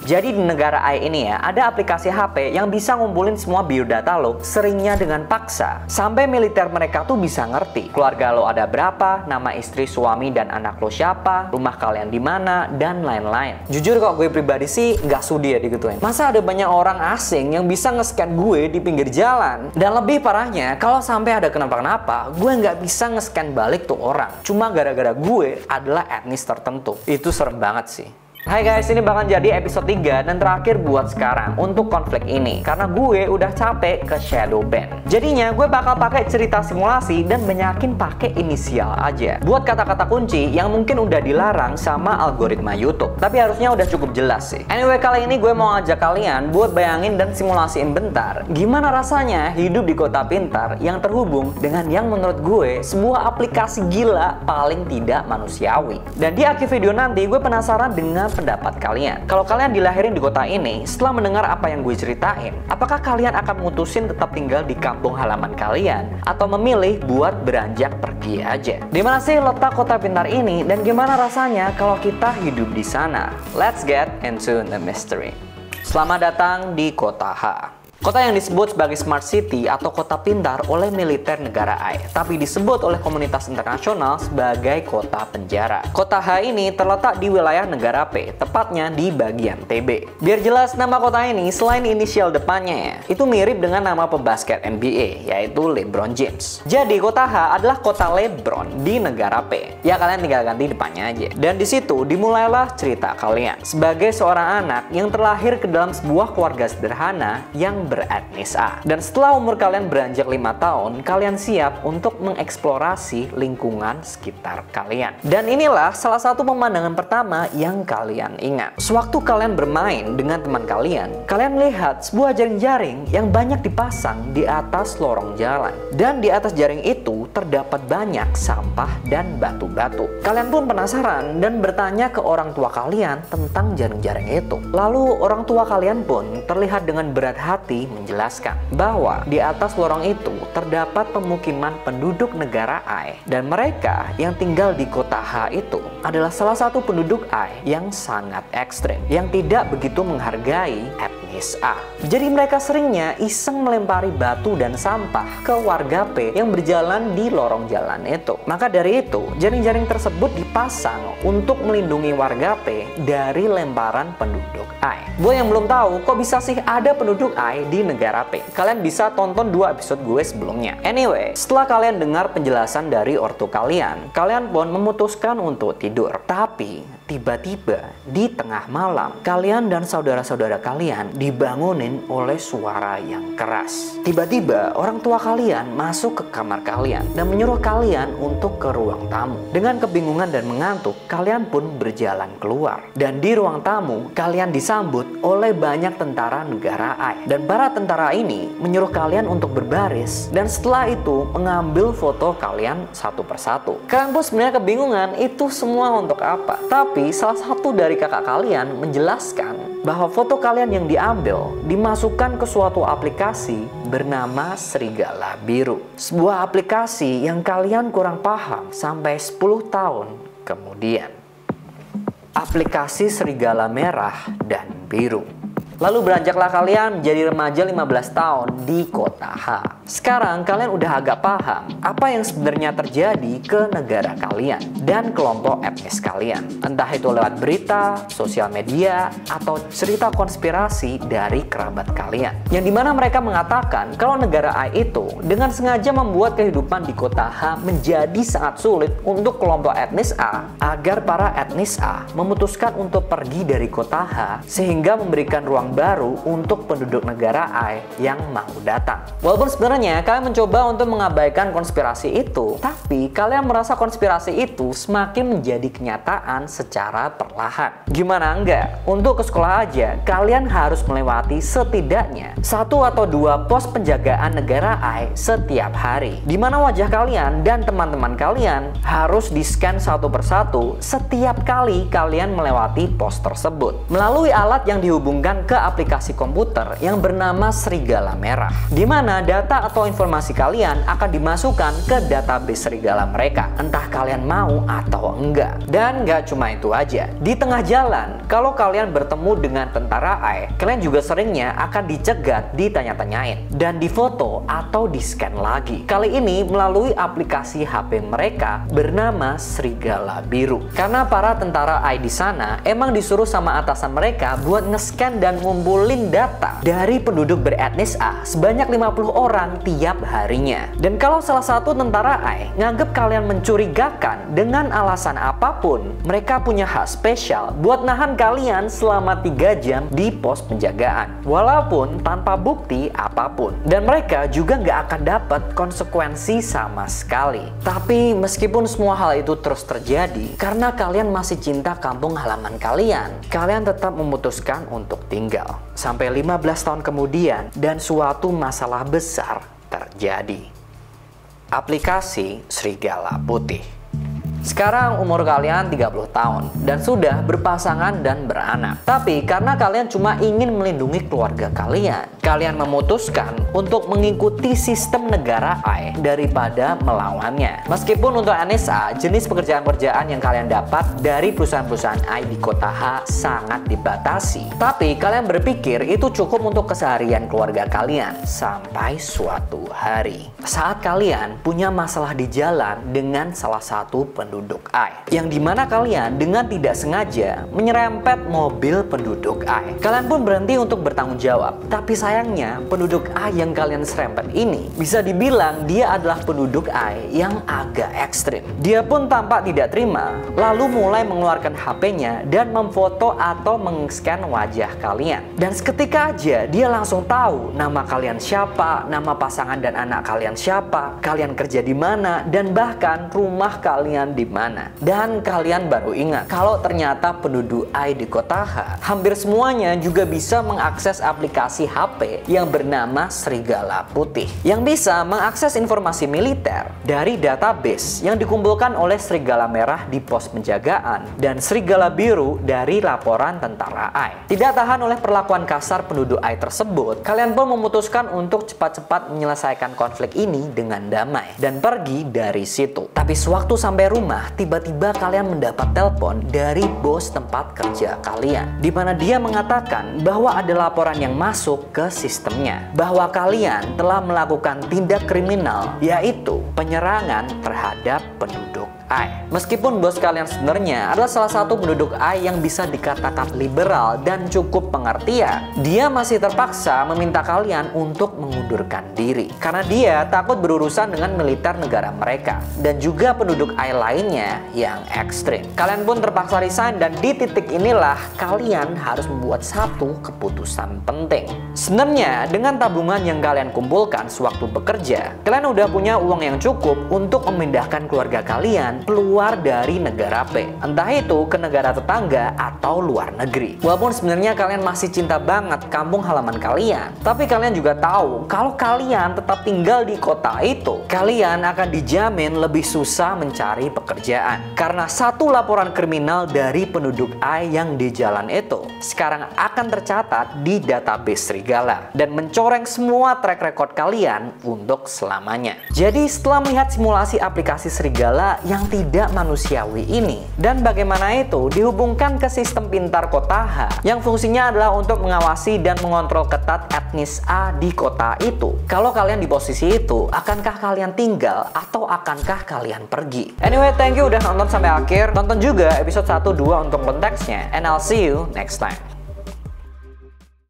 Jadi di negara AI ini ya, ada aplikasi HP yang bisa ngumpulin semua biodata lo, seringnya dengan paksa. Sampai militer mereka tuh bisa ngerti keluarga lo ada berapa, nama istri, suami, dan anak lo siapa, rumah kalian di mana, dan lain-lain. Jujur kok gue pribadi sih nggak sudi ya digituin. Masa ada banyak orang asing yang bisa nge-scan gue di pinggir jalan? Dan lebih parahnya, kalau sampai ada kenapa-kenapa, gue nggak bisa nge-scan balik tuh orang. Cuma gara-gara gue adalah etnis tertentu. Itu serem banget sih. Hai guys, ini bakal jadi episode 3 dan terakhir buat sekarang untuk konflik ini karena gue udah capek ke shadow ban. Jadinya gue bakal pakai cerita simulasi dan banyakin pakai inisial aja buat kata-kata kunci yang mungkin udah dilarang sama algoritma YouTube. Tapi harusnya udah cukup jelas sih. Anyway, kali ini gue mau ngajak kalian buat bayangin dan simulasiin bentar gimana rasanya hidup di kota pintar yang terhubung dengan yang menurut gue sebuah aplikasi gila paling tidak manusiawi. Dan di akhir video nanti gue penasaran dengan pendapat kalian. Kalau kalian dilahirin di kota ini, setelah mendengar apa yang gue ceritain, apakah kalian akan mutusin tetap tinggal di kampung halaman kalian atau memilih buat beranjak pergi aja? Di mana sih letak kota pintar ini dan gimana rasanya kalau kita hidup di sana? Let's get into the mystery. Selamat datang di Kota H. Kota yang disebut sebagai Smart City atau kota pintar oleh militer negara AI, tapi disebut oleh komunitas internasional sebagai kota penjara. Kota H ini terletak di wilayah negara P, tepatnya di bagian TB. Biar jelas, nama kota ini selain inisial depannya ya, itu mirip dengan nama pembasket NBA, yaitu LeBron James. Jadi kota H adalah kota LeBron di negara P. Ya kalian tinggal ganti depannya aja. Dan di situ dimulailah cerita kalian sebagai seorang anak yang terlahir ke dalam sebuah keluarga sederhana yang beretnis A. Dan setelah umur kalian beranjak 5 tahun, kalian siap untuk mengeksplorasi lingkungan sekitar kalian. Dan inilah salah satu pemandangan pertama yang kalian ingat. Sewaktu kalian bermain dengan teman kalian lihat sebuah jaring-jaring yang banyak dipasang di atas lorong jalan. Dan di atas jaring itu terdapat banyak sampah dan batu-batu. Kalian pun penasaran dan bertanya ke orang tua kalian tentang jaring-jaring itu. Lalu orang tua kalian pun terlihat dengan berat hati menjelaskan bahwa di atas lorong itu terdapat pemukiman penduduk negara AI dan mereka yang tinggal di kota H itu adalah salah satu penduduk AI yang sangat ekstrem yang tidak begitu menghargai etnis A. Jadi mereka seringnya iseng melempari batu dan sampah ke warga P yang berjalan di lorong jalan itu. Maka dari itu, jaring-jaring tersebut dipasang untuk melindungi warga P dari lemparan penduduk AI. Buat yang belum tahu, kok bisa sih ada penduduk AI di negara P? Kalian bisa tonton 2 episode gue sebelumnya. Anyway, setelah kalian dengar penjelasan dari ortu kalian pun memutuskan untuk tidur. Tapi tiba-tiba di tengah malam, kalian dan saudara-saudara kalian dibangunin oleh suara yang keras. Tiba-tiba orang tua kalian masuk ke kamar kalian dan menyuruh kalian untuk ke ruang tamu. Dengan kebingungan dan mengantuk, kalian pun berjalan keluar. Dan di ruang tamu, kalian disambut oleh banyak tentara negara AI. Dan para tentara ini menyuruh kalian untuk berbaris dan setelah itu mengambil foto kalian satu persatu. Kalian pun sebenarnya kebingungan itu semua untuk apa. Tapi salah satu dari kakak kalian menjelaskan bahwa foto kalian yang diambil dimasukkan ke suatu aplikasi bernama Serigala Biru. Sebuah aplikasi yang kalian kurang paham sampai 10 tahun kemudian. Aplikasi Serigala Merah dan Biru. Lalu beranjaklah kalian menjadi remaja 15 tahun di kota H. Sekarang kalian udah agak paham apa yang sebenarnya terjadi ke negara kalian dan kelompok etnis kalian. Entah itu lewat berita, sosial media, atau cerita konspirasi dari kerabat kalian. Yang dimana mereka mengatakan kalau negara AI itu dengan sengaja membuat kehidupan di kota H menjadi sangat sulit untuk kelompok etnis A agar para etnis A memutuskan untuk pergi dari kota H sehingga memberikan ruang baru untuk penduduk negara AI yang mau datang. Walaupun sebenarnya kalian mencoba untuk mengabaikan konspirasi itu, tapi kalian merasa konspirasi itu semakin menjadi kenyataan secara perlahan. Gimana enggak? Untuk ke sekolah aja, kalian harus melewati setidaknya 1 atau 2 pos penjagaan negara AI setiap hari, di mana wajah kalian dan teman-teman kalian harus di-scan satu persatu setiap kali kalian melewati pos tersebut melalui alat yang dihubungkan ke aplikasi komputer yang bernama Serigala Merah, di mana data data atau informasi kalian akan dimasukkan ke database serigala mereka, entah kalian mau atau enggak. Dan nggak cuma itu aja, di tengah jalan, kalau kalian bertemu dengan tentara AI, kalian juga seringnya akan dicegat, ditanya-tanyain, dan difoto atau di-scan lagi. Kali ini melalui aplikasi HP mereka bernama Serigala Biru. Karena para tentara AI di sana emang disuruh sama atasan mereka buat nge-scan dan ngumpulin data dari penduduk beretnis A sebanyak 50 orang tiap harinya. Dan kalau salah satu tentara AI nganggep kalian mencurigakan dengan alasan apapun, mereka punya hak spesial buat nahan kalian selama 3 jam di pos penjagaan, walaupun tanpa bukti apapun. Dan mereka juga nggak akan dapat konsekuensi sama sekali. Tapi meskipun semua hal itu terus terjadi, karena kalian masih cinta kampung halaman kalian tetap memutuskan untuk tinggal. Sampai 15 tahun kemudian, dan suatu masalah besar terjadi. Aplikasi Serigala Putih. Sekarang umur kalian 30 tahun dan sudah berpasangan dan beranak. Tapi karena kalian cuma ingin melindungi keluarga kalian, kalian memutuskan untuk mengikuti sistem negara AI daripada melawannya. Meskipun untuk NSA, jenis pekerjaan-pekerjaan yang kalian dapat dari perusahaan-perusahaan AI di kota H sangat dibatasi. Tapi kalian berpikir itu cukup untuk keseharian keluarga kalian sampai suatu hari saat kalian punya masalah di jalan dengan salah satu penduduk AI, yang dimana kalian dengan tidak sengaja menyerempet mobil penduduk AI. Kalian pun berhenti untuk bertanggung jawab. Tapi sayangnya penduduk AI yang kalian serempet ini bisa dibilang dia adalah penduduk AI yang agak ekstrim. Dia pun tampak tidak terima, lalu mulai mengeluarkan HP-nya dan memfoto atau meng-scan wajah kalian. Dan seketika aja dia langsung tahu nama kalian siapa, nama pasangan dan anak kalian siapa, kalian kerja di mana, dan bahkan rumah kalian di mana. Dan kalian baru ingat kalau ternyata penduduk AI di kota H hampir semuanya juga bisa mengakses aplikasi HP yang bernama Serigala Putih, yang bisa mengakses informasi militer dari database yang dikumpulkan oleh Serigala Merah di pos penjagaan dan Serigala Biru dari laporan tentara AI. Tidak tahan oleh perlakuan kasar penduduk AI tersebut, kalian pun memutuskan untuk cepat-cepat menyelesaikan konflik ini dengan damai dan pergi dari situ. Tapi sewaktu sampai rumah, tiba-tiba kalian mendapat telepon dari bos tempat kerja kalian, di mana dia mengatakan bahwa ada laporan yang masuk ke sistemnya bahwa kalian telah melakukan tindak kriminal, yaitu penyerangan terhadap penduduk AI. Meskipun bos kalian sebenarnya adalah salah satu penduduk AI yang bisa dikatakan liberal dan cukup pengertian, dia masih terpaksa meminta kalian untuk mengundurkan diri karena dia takut berurusan dengan militer negara mereka dan juga penduduk AI lainnya yang ekstrim. Kalian pun terpaksa resign, dan di titik inilah kalian harus membuat satu keputusan penting. Sebenarnya dengan tabungan yang kalian kumpulkan sewaktu bekerja, kalian udah punya uang yang cukup untuk memindahkan keluarga kalian keluar dari negara P, entah itu ke negara tetangga atau luar negeri. Walaupun sebenarnya kalian masih cinta banget kampung halaman kalian, tapi kalian juga tahu kalau kalian tetap tinggal di kota itu, kalian akan dijamin lebih susah mencari pekerjaan karena satu laporan kriminal dari penduduk AI yang di jalan itu sekarang akan tercatat di database Serigala dan mencoreng semua track record kalian untuk selamanya. Jadi setelah melihat simulasi aplikasi Serigala yang tidak manusiawi ini dan bagaimana itu dihubungkan ke sistem pintar kota H yang fungsinya adalah untuk mengawasi dan mengontrol ketat etnis A di kota itu, kalau kalian di posisi itu, akankah kalian tinggal atau akankah kalian pergi? Anyway, thank you udah nonton sampai akhir. Tonton juga episode 1-2 untuk konteksnya, and I'll see you next time.